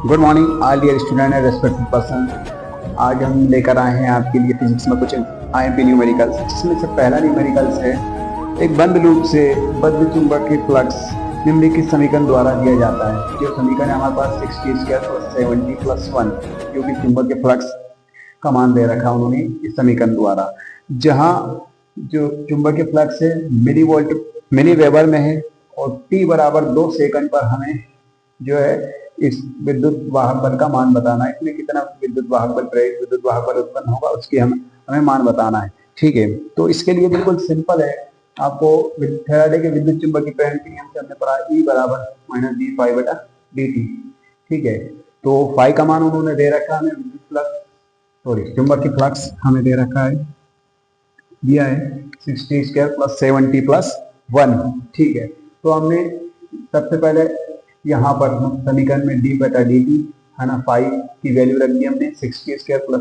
Good morning all dear student and respected person. आज हम लेकर आए हैं आपके लिए फिजिक्स में कुछ आईएमपी न्यूमेरिकल्स, जिसमें से पहला न्यूमेरिकल्स है एक बंद लूप से बद्ध चुंबक के फ्लक्स निम्नलिखित समीकरण द्वारा दिया जाता है। जो समीकरण हमारे पास 60² + 70 + 1, जो कि चुंबक के फ्लक्स का मान दे रखा उन्होंने इस समीकरण द्वारा, जहाँ जो चुंबक के फ्लक्स है मिली वेबर में है और t बराबर 2 सेकंड पर हमें जो है इस विद्युत वाहक बल का मान बताना है। इसमें कितना विद्युत वाहक बल उत्पन्न होगा उसकी हमें मान बताना है। ठीक है, तो इसके लिए बिल्कुल सिंपल है। आपको फैराडे के विद्युत चुंबकीय प्रेरण के नियम से हमने पढ़ा E बराबर -d∅/dt। ठीक है, तो फाई का मान उन्होंने दे रखा है हमें, विद्युत फ्लक्स चुंबकीय फ्लक्स हमें दे रखा है, दिया है 60² + 70 + 1। ठीक है, तो हमने सबसे पहले यहाँ पर समीकरण में d/dt है ना, फाई की वैल्यू रख दी हमने 60² + 70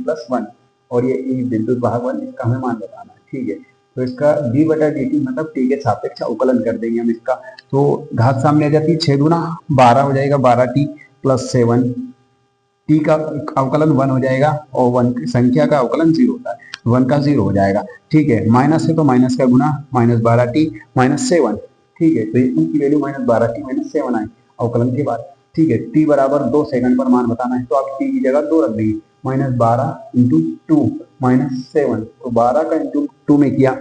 + 1, और ये विद्युत वाहक बल, इसका हमें मान बताना है। ठीक है, तो इसका d/dt मतलब t के सापेक्ष अवकलन कर देंगे हम इसका। तो घात सामने आ जाती है, 6 दूना 12 हो जाएगा, 12t + 7, t का अवकलन 1 हो जाएगा और 1 की संख्या का अवकलन 0 होता है, 1 का 0 हो जाएगा। ठीक है, माइनस है तो माइनस का गुना, -12t - 7। ठीक है, तो इनकी वैल्यू -12t - 7 आई अवकलन के बाद। ठीक है, t बराबर 2 सेकंड पर मान बताना है, तो आप t की जगह 2 रख देंगे। -12 × 2 - 7, तो 12 का × 2 में किया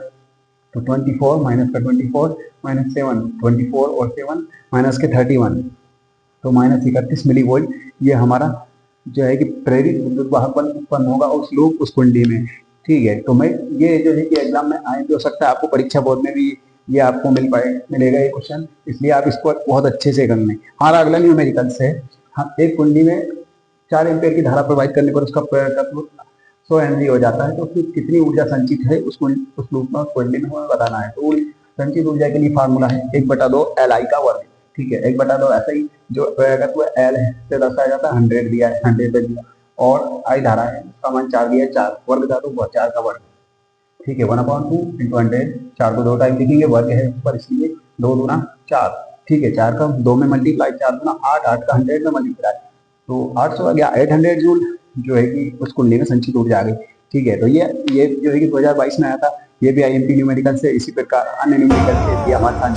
तो 24, माइनस का 24 - 7, 24 और 7 माइनस के 31, तो -31 मिली वोल्ट ये हमारा जो है कि प्रेरित विद्युत वाहक बल उत्पन्न होगा उस लूप उस कुंडी में। ठीक है, तो मैं ये जो है कि एग्जाम में आए हो सकता है आपको परीक्षा बोर्ड में भी ये आपको मिलेगा ये क्वेश्चन, इसलिए आप इसको बहुत अच्छे से कर लें। हमारा अगला न्यूमेरिकल्स है, हम एक कुंडी में 4 एम्पीयर की धारा प्रवाहित करने पर उसका प्रेरकत्व 100 हेनरी हो जाता है, तो फिर कितनी ऊर्जा संचित है उस लूप में, उस कुंडी में हमें बताना है। तो संचित ऊर्जा के लिए फार्मूला है 1/2 Li का वर्ग। ठीक है, 1/2 ऐसा ही जो प्रेरकत्व L है से दर्शाया जाता है, 100 दिया है, 100 पे दिया, और I धारा है उसका मान 4 दिया है, 4 वर्ग धातु 4 का वर्ग। ठीक है, 1/2 × 100, 4 को 2 टाइम लिखेंगे, वर्ग है ऊपर इसलिए 2 दूना 4। ठीक है, 4 का 2 में मल्टीप्लाई, 4 दूना 8, 8 का 100 में मल्टीप्लाई, तो 800 आ गया, 800 जूल जो है कि उस कुंडली में संचित ऊर्जा आ गई। ठीक है, तो ये जो है कि 2022 में आया था, ये भी आईएमपी न्यूमेरिकल से, इसी प्रकार अन्य न्यूमेरिकल से भी हमारे साथ।